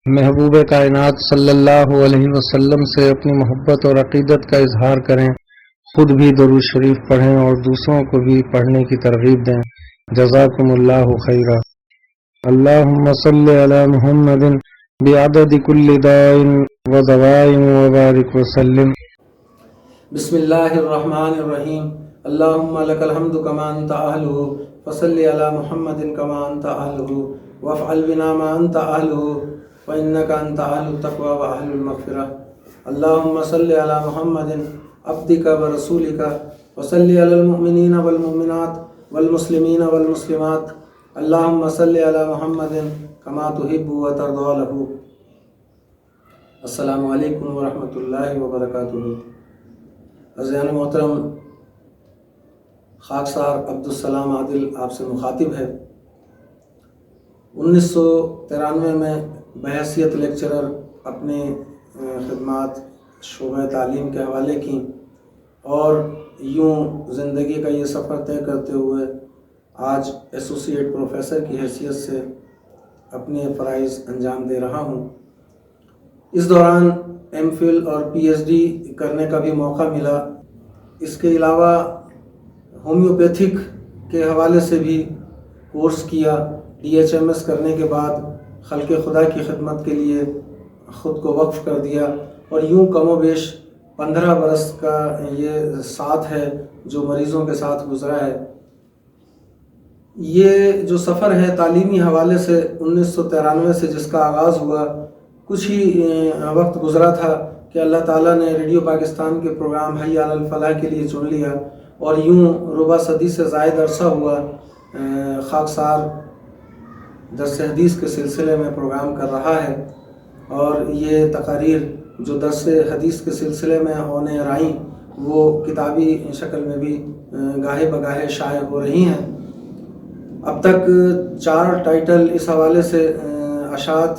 محبوب کائنات صلی اللہ علیہ وسلم سے اپنی محبت اور عقیدت کا اظہار کریں، خود بھی درود شریف پڑھیں اور دوسروں کو بھی پڑھنے کی ترغیب دیں۔ جزاکم اللہ خیرا۔ اللہم صلی علی محمد بعدد کل داء و دواء وبارک وسلم۔ بسم اللہ الرحمن الرحیم۔ اللہم لک الحمد کما انت اہلہ فصلی علی محمد کما انت اہلہ وافعل بنا ما انت اہلہ فإنک انت اہل التقوی و اہل المغفرہ۔ اللہم صلی علی محمد عبدک و رسولک وصلی علی المؤمنین والمؤمنات والمسلمین والمسلمات۔ اللہم صلی علی محمد کما تحب و ترضی لہ۔ السلام علیکم ورحمۃ اللہ وبرکاتہ۔ عزیزان محترم، خاکسار عبدالسلام عادل آپ سے مخاطب ہے۔ 1993 میں بحیثیت لیکچرر اپنی خدمات شعبہ تعلیم کے حوالے کی اور یوں زندگی کا یہ سفر طے کرتے ہوئے آج ایسوسی ایٹ پروفیسر کی حیثیت سے اپنے فرائض انجام دے رہا ہوں۔ اس دوران ایم فل اور پی ایچ ڈی کرنے کا بھی موقع ملا۔ اس کے علاوہ ہومیوپیتھک کے حوالے سے بھی کورس کیا۔ ڈی ایچ ایم ایس کرنے کے بعد خلق خدا کی خدمت کے لیے خود کو وقف کر دیا، اور یوں کم و بیش 15 برس کا یہ ساتھ ہے جو مریضوں کے ساتھ گزرا ہے۔ یہ جو سفر ہے تعلیمی حوالے سے 1993 سے جس کا آغاز ہوا، کچھ ہی وقت گزرا تھا کہ اللہ تعالیٰ نے ریڈیو پاکستان کے پروگرام حی علی الفلاح کے لیے چن لیا، اور یوں ربع صدی سے زائد عرصہ ہوا خاکسار درس حدیث کے سلسلے میں پروگرام کر رہا ہے، اور یہ تقاریر جو درس حدیث کے سلسلے میں ہونے رائیں وہ کتابی شکل میں بھی گاہے بگاہے شائع ہو رہی ہیں۔ اب تک 4 ٹائٹل اس حوالے سے اشاعت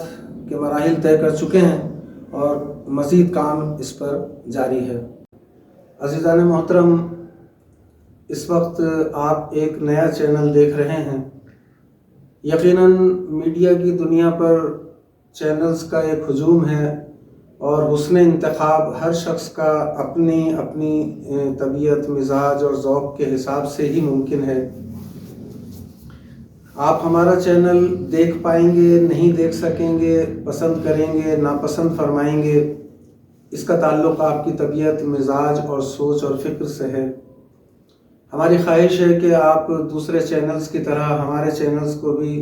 کے مراحل طے کر چکے ہیں، اور مزید کام اس پر جاری ہے۔ عزیزان محترم، اس وقت آپ ایک نیا چینل دیکھ رہے ہیں۔ یقیناً میڈیا کی دنیا پر چینلز کا ایک ہجوم ہے، اور حسن انتخاب ہر شخص کا اپنی طبیعت، مزاج اور ذوق کے حساب سے ہی ممکن ہے۔ آپ ہمارا چینل دیکھ پائیں گے، نہیں دیکھ سکیں گے، پسند کریں گے، ناپسند فرمائیں گے، اس کا تعلق آپ کی طبیعت، مزاج اور سوچ اور فکر سے ہے۔ ہماری خواہش ہے کہ آپ دوسرے چینلز کی طرح ہمارے چینلز کو بھی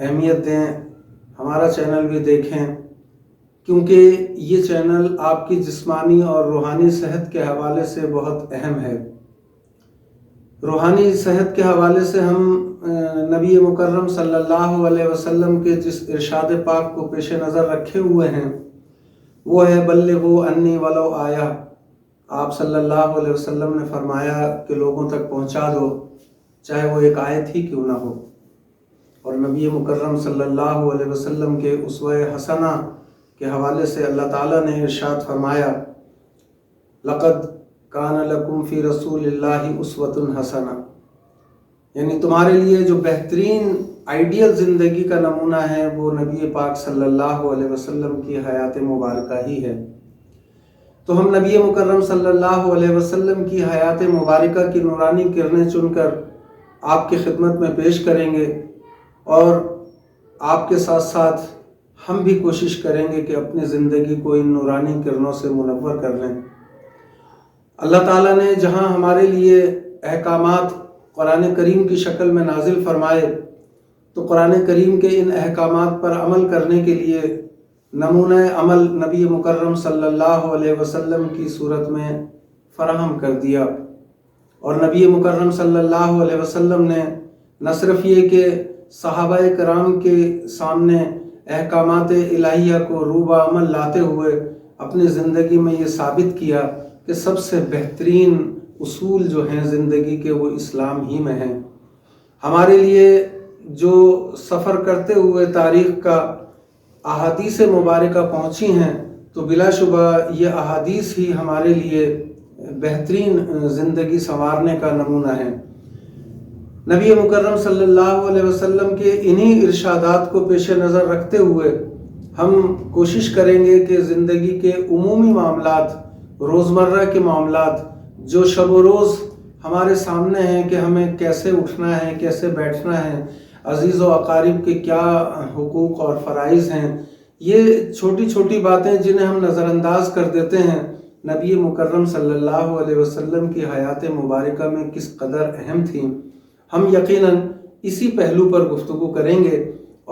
اہمیت دیں، ہمارا چینل بھی دیکھیں، کیونکہ یہ چینل آپ کی جسمانی اور روحانی صحت کے حوالے سے بہت اہم ہے۔ روحانی صحت کے حوالے سے ہم نبی مکرم صلی اللہ علیہ وسلم کے جس ارشاد پاک کو پیش نظر رکھے ہوئے ہیں وہ ہے بلغوا انی ولو آیا۔ آپ صلی اللہ علیہ وسلم نے فرمایا کہ لوگوں تک پہنچا دو، چاہے وہ ایک آیت ہی کیوں نہ ہو۔ اور نبی مکرم صلی اللہ علیہ وسلم کے اسوہ حسنہ کے حوالے سے اللہ تعالیٰ نے ارشاد فرمایا لقد کان لکم فی رسول اللہ اسوۃ حسنہ، یعنی تمہارے لیے جو بہترین آئیڈیل زندگی کا نمونہ ہے وہ نبی پاک صلی اللہ علیہ وسلم کی حیات مبارکہ ہی ہے۔ تو ہم نبی مکرم صلی اللہ علیہ وسلم کی حیات مبارکہ کی نورانی کرنیں چن کر آپ کی خدمت میں پیش کریں گے، اور آپ کے ساتھ ساتھ ہم بھی کوشش کریں گے کہ اپنی زندگی کو ان نورانی کرنوں سے منور کر لیں۔ اللہ تعالیٰ نے جہاں ہمارے لیے احکامات قرآن کریم کی شکل میں نازل فرمائے، تو قرآن کریم کے ان احکامات پر عمل کرنے کے لیے نمونہ عمل نبی مکرم صلی اللہ علیہ وسلم کی صورت میں فراہم کر دیا۔ اور نبی مکرم صلی اللہ علیہ وسلم نے نہ صرف یہ کہ صحابہ کرام کے سامنے احکامات الہیہ کو روبہ عمل لاتے ہوئے اپنی زندگی میں یہ ثابت کیا کہ سب سے بہترین اصول جو ہیں زندگی کے وہ اسلام ہی میں ہیں۔ ہمارے لیے جو سفر کرتے ہوئے تاریخ کا احادیث مبارکہ پہنچی ہیں، تو بلا شبہ یہ احادیث ہی ہمارے لیے بہترین زندگی سنوارنے کا نمونہ ہے۔ نبی مکرم صلی اللہ علیہ وسلم کے انہی ارشادات کو پیش نظر رکھتے ہوئے ہم کوشش کریں گے کہ زندگی کے عمومی معاملات، روزمرہ کے معاملات جو شب و روز ہمارے سامنے ہیں کہ ہمیں کیسے اٹھنا ہے، کیسے بیٹھنا ہے، عزیز و اقارب کے کیا حقوق اور فرائض ہیں، یہ چھوٹی چھوٹی باتیں جنہیں ہم نظر انداز کر دیتے ہیں، نبی مکرم صلی اللہ علیہ وسلم کی حیات مبارکہ میں کس قدر اہم تھیں، ہم یقیناً اسی پہلو پر گفتگو کریں گے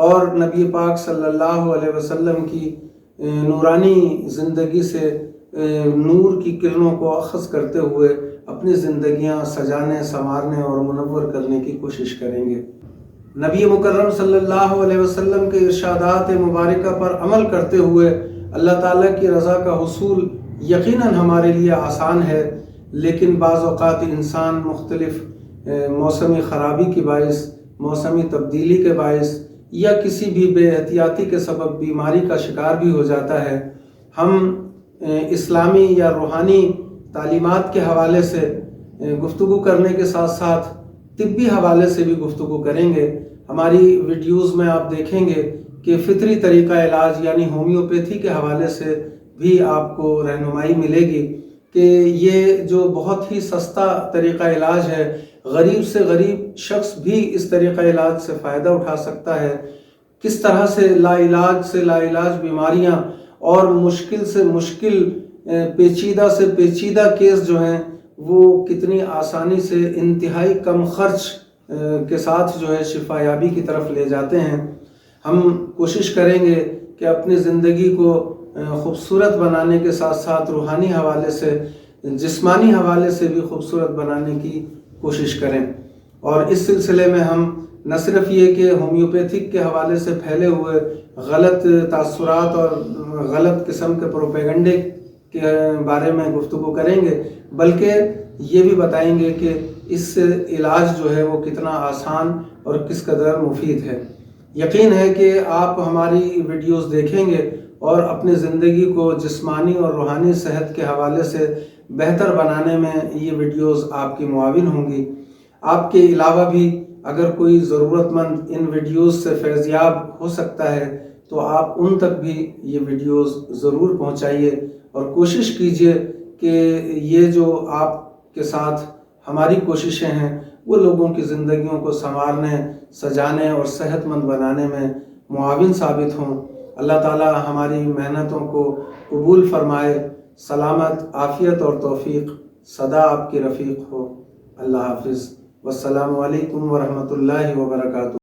اور نبی پاک صلی اللہ علیہ وسلم کی نورانی زندگی سے نور کی کرنوں کو اخذ کرتے ہوئے اپنی زندگیاں سجانے، سنوارنے اور منور کرنے کی کوشش کریں گے۔ نبی مکرم صلی اللہ علیہ وسلم کے ارشادات مبارکہ پر عمل کرتے ہوئے اللہ تعالیٰ کی رضا کا حصول یقیناً ہمارے لیے آسان ہے، لیکن بعض اوقات انسان مختلف موسمی خرابی کے باعث، موسمی تبدیلی کے باعث یا کسی بھی بے احتیاطی کے سبب بیماری کا شکار بھی ہو جاتا ہے۔ ہم اسلامی یا روحانی تعلیمات کے حوالے سے گفتگو کرنے کے ساتھ ساتھ طبی حوالے سے بھی گفتگو کریں گے۔ ہماری ویڈیوز میں آپ دیکھیں گے کہ فطری طریقہ علاج یعنی ہومیوپیتھی کے حوالے سے بھی آپ کو رہنمائی ملے گی کہ یہ جو بہت ہی سستا طریقہ علاج ہے، غریب سے غریب شخص بھی اس طریقہ علاج سے فائدہ اٹھا سکتا ہے، کس طرح سے لا علاج بیماریاں اور مشکل سے مشکل، پیچیدہ سے پیچیدہ کیس جو ہیں وہ کتنی آسانی سے انتہائی کم خرچ کے ساتھ جو ہے شفا یابی کی طرف لے جاتے ہیں۔ ہم کوشش کریں گے کہ اپنی زندگی کو خوبصورت بنانے کے ساتھ ساتھ روحانی حوالے سے، جسمانی حوالے سے بھی خوبصورت بنانے کی کوشش کریں، اور اس سلسلے میں ہم نہ صرف یہ کہ ہومیوپیتھک کے حوالے سے پھیلے ہوئے غلط تاثرات اور غلط قسم کے پروپیگنڈے کے بارے میں گفتگو کریں گے، بلکہ یہ بھی بتائیں گے کہ اس سے علاج جو ہے وہ کتنا آسان اور کس قدر مفید ہے۔ یقین ہے کہ آپ ہماری ویڈیوز دیکھیں گے اور اپنی زندگی کو جسمانی اور روحانی صحت کے حوالے سے بہتر بنانے میں یہ ویڈیوز آپ کی معاون ہوں گی۔ آپ کے علاوہ بھی اگر کوئی ضرورت مند ان ویڈیوز سے فیضیاب ہو سکتا ہے تو آپ ان تک بھی یہ ویڈیوز ضرور پہنچائیے اور کوشش کیجئے کہ یہ جو آپ کے ساتھ ہماری کوششیں ہیں وہ لوگوں کی زندگیوں کو سنوارنے، سجانے اور صحت مند بنانے میں معاون ثابت ہوں۔ اللہ تعالی ہماری محنتوں کو قبول فرمائے۔ سلامت، عافیت اور توفیق سدا آپ کی رفیق ہو۔ اللہ حافظ، والسلام علیکم ورحمۃ اللہ وبرکاتہ۔